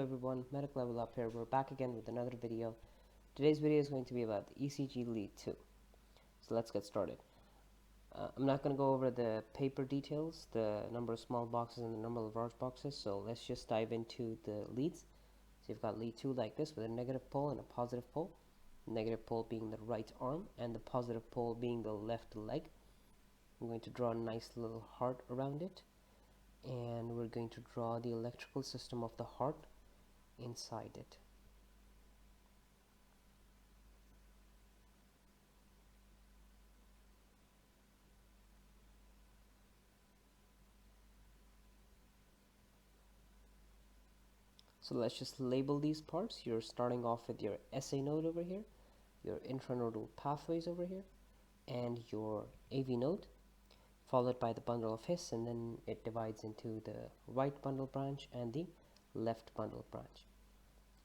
everyone, Medical Level Up here. We're back again with another video. Today's video is going to be about the ECG lead 2. So let's get started. I'm not going to go over the paper details, the number of small boxes and the number of large boxes, so let's just dive into the leads. So you've got lead 2 like this with a negative pole and a positive pole. Negative pole being the right arm and the positive pole being the left leg. I'm going to draw a nice little heart around it. And we're going to draw the electrical system of the heart inside it. So let's just label these parts. You're starting off with your SA node over here, your intranodal pathways over here, and your AV node, followed by the bundle of His, and then it divides into the right bundle branch and the left bundle branch.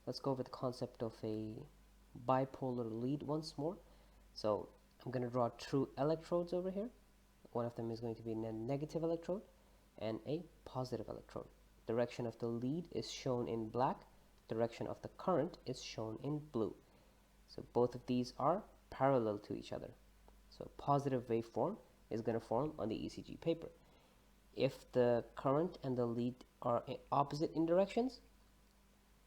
Let's go over the concept of a bipolar lead once more. So I'm going to draw two electrodes over here. One of them is going to be a negative electrode and a positive electrode. Direction of the lead is shown in black. Direction of the current is shown in blue. So both of these are parallel to each other. So positive waveform is going to form on the ECG paper. If the current and the lead are opposite in directions,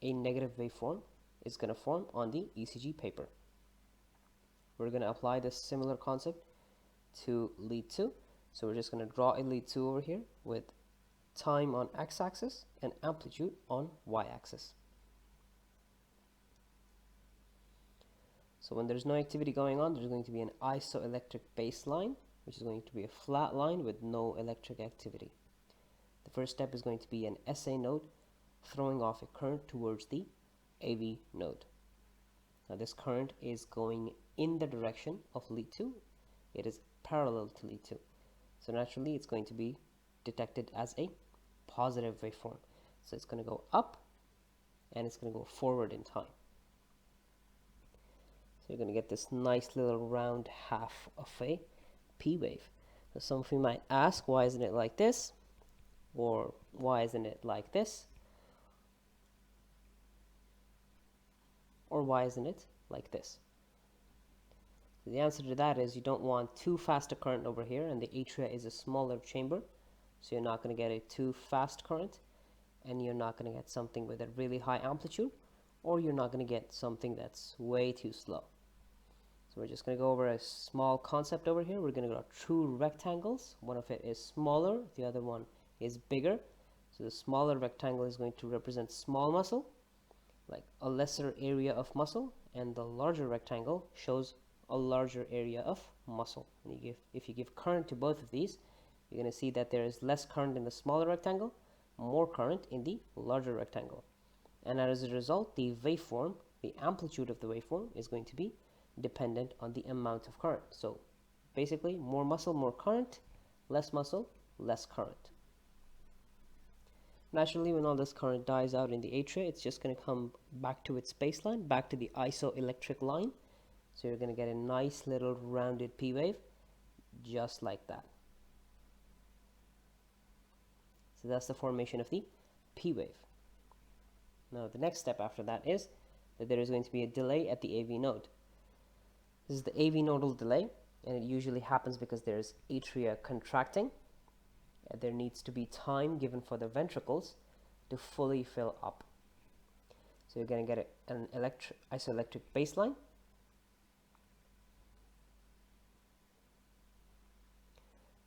a negative waveform is going to form on the ECG paper. We're going to apply this similar concept to lead 2. So we're just going to draw a lead 2 over here with time on x-axis and amplitude on y-axis. So when there's no activity going on, there's going to be an isoelectric baseline, which is going to be a flat line with no electric activity. The first step is going to be an SA node throwing off a current towards the AV node. Now this current is going in the direction of lead 2. It is parallel to lead 2. So naturally it's going to be detected as a positive waveform. So it's going to go up and it's going to go forward in time. So you're going to get this nice little round half of a P wave. So some of you might ask, why isn't it like this? Or why isn't it like this? Or why isn't it like this? So the answer to that is you don't want too fast a current over here, and the atria is a smaller chamber, so you're not going to get a too fast current, and you're not going to get something with a really high amplitude, or you're not going to get something that's way too slow. So we're just going to go over a small concept over here. We're going to draw two rectangles. One of it is smaller, the other one is bigger. So the smaller rectangle is going to represent small muscle, like a lesser area of muscle, and the larger rectangle shows a larger area of muscle. And if you give current to both of these, you're going to see that there is less current in the smaller rectangle, more current in the larger rectangle. And as a result, the waveform, the amplitude of the waveform is going to be dependent on the amount of current. So basically, more muscle, more current, less muscle, less current. Naturally, when all this current dies out in the atria, it's just going to come back to its baseline, back to the isoelectric line. So you're going to get a nice little rounded P wave, just like that. So that's the formation of the P wave. Now the next step after that is that there is going to be a delay at the AV node. This is the AV nodal delay, and it usually happens because there's atria contracting. There needs to be time given for the ventricles to fully fill up. So you're going to get an isoelectric baseline.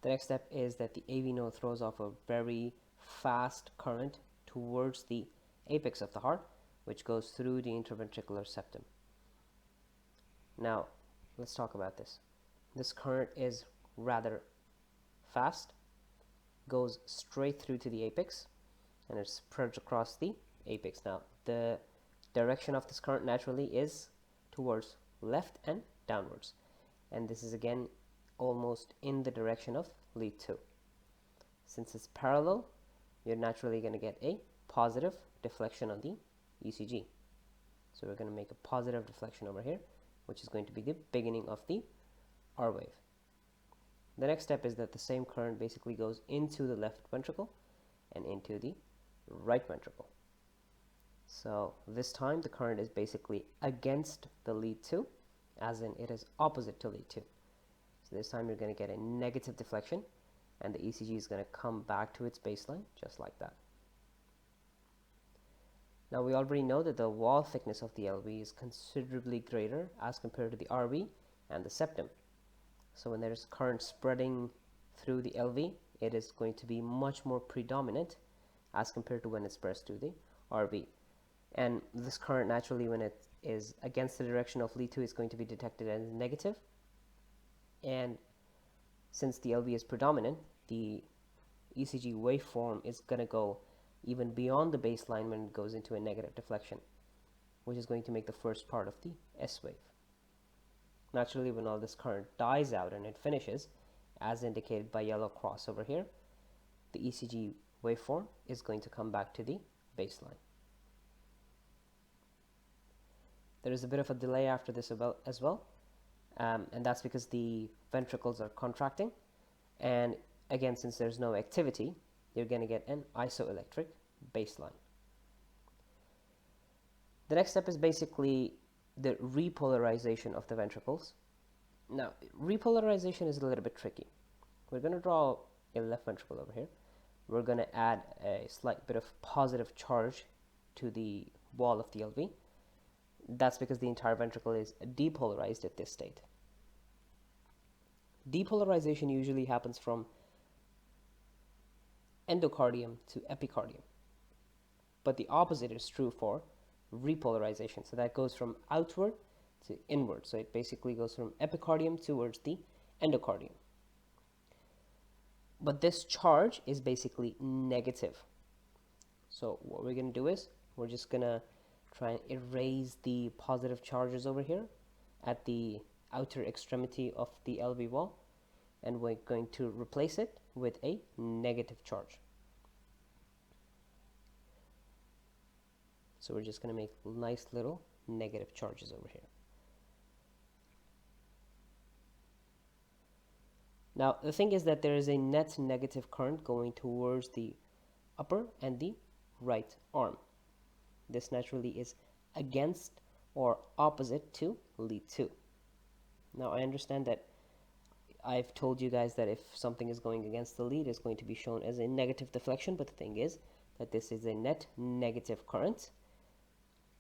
The next step is that the AV node throws off a very fast current towards the apex of the heart, which goes through the interventricular septum. Now, let's talk about this. This current is rather fast, goes straight through to the apex, and it spreads across the apex. Now, the direction of this current naturally is towards left and downwards. And this is again almost in the direction of lead 2. Since it's parallel, you're naturally going to get a positive deflection on the ECG. So we're going to make a positive deflection over here, which is going to be the beginning of the R wave. The next step is that the same current basically goes into the left ventricle and into the right ventricle. So this time the current is basically against the lead 2, as in it is opposite to lead 2. So this time you're going to get a negative deflection, and the ECG is going to come back to its baseline, just like that. Now we already know that the wall thickness of the LV is considerably greater as compared to the RV and the septum. So when there's current spreading through the LV, it is going to be much more predominant as compared to when it spreads to the RV. And this current, naturally, when it is against the direction of lead 2, is going to be detected as negative. And since the LV is predominant, the ECG waveform is going to go even beyond the baseline when it goes into a negative deflection, which is going to make the first part of the S wave. Naturally, when all this current dies out and it finishes, as indicated by yellow cross over here, the ECG waveform is going to come back to the baseline. There is a bit of a delay after this as well, and that's because the ventricles are contracting, and again, since there's no activity, you're going to get an isoelectric baseline. The next step is basically the repolarization of the ventricles. Now, repolarization is a little bit tricky. We're going to draw a left ventricle over here. We're going to add a slight bit of positive charge to the wall of the LV. That's because the entire ventricle is depolarized at this state. Depolarization usually happens from endocardium to epicardium, but the opposite is true for repolarization. So that goes from outward to inward. So it basically goes from epicardium towards the endocardium. But this charge is basically negative. So what we're going to do is we're just going to try and erase the positive charges over here at the outer extremity of the LV wall, and we're going to replace it with a negative charge. So we're just going to make nice little negative charges over here. Now the thing is that there is a net negative current going towards the upper and the right arm. This naturally is against or opposite to lead 2. Now I understand that I've told you guys that if something is going against the lead, it's going to be shown as a negative deflection, but the thing is that this is a net negative current,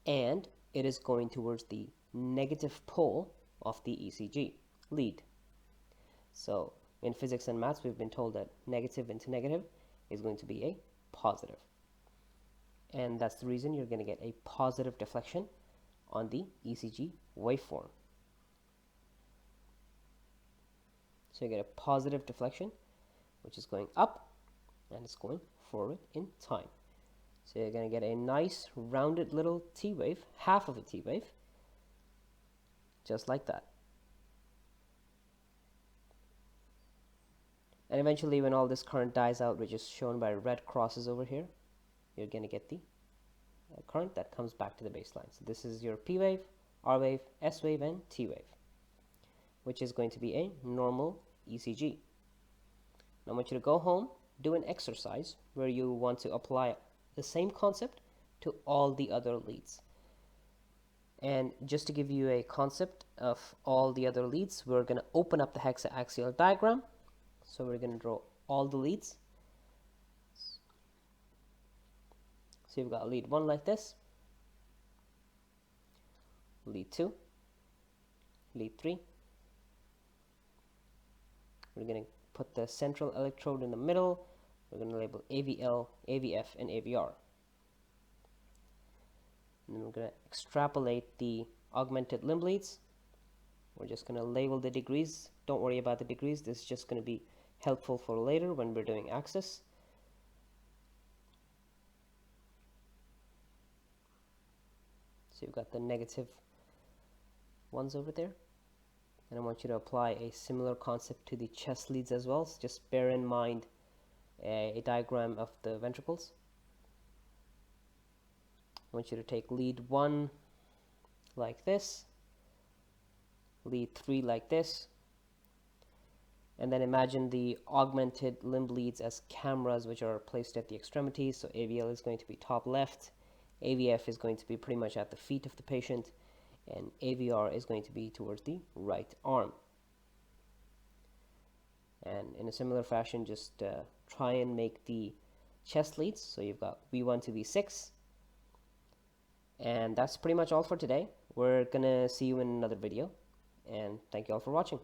and it is going towards the negative pole of the ECG lead. So in physics and maths, we've been told that negative into negative is going to be a positive. And that's the reason you're going to get a positive deflection on the ECG waveform. So you get a positive deflection, which is going up, and it's going forward in time. So you're going to get a nice rounded little T wave, half of a T wave, just like that. And eventually, when all this current dies out, which is shown by red crosses over here, you're going to get the current that comes back to the baseline. So this is your P wave, R wave, S wave, and T wave, which is going to be a normal ECG. Now I want you to go home, do an exercise where you want to apply the same concept to all the other leads. And just to give you a concept of all the other leads, we're going to open up the hexaaxial diagram. So we're going to draw all the leads. So you've got lead 1 like this, lead 2, lead 3. We're going to put the central electrode in the middle. We're going to label AVL, AVF, and AVR. And then we're going to extrapolate the augmented limb leads. We're just going to label the degrees. Don't worry about the degrees. This is just going to be helpful for later when we're doing axis. So you've got the negative ones over there. And I want you to apply a similar concept to the chest leads as well. So just bear in mind a diagram of the ventricles. I want you to take lead 1 like this, lead 3 like this, and then imagine the augmented limb leads as cameras which are placed at the extremities. So AVL is going to be top left, AVF is going to be pretty much at the feet of the patient, and AVR is going to be towards the right arm. And in a similar fashion, just try and make the chest leads. So you've got V1 to V6. And that's pretty much all for today. We're gonna see you in another video, and thank you all for watching.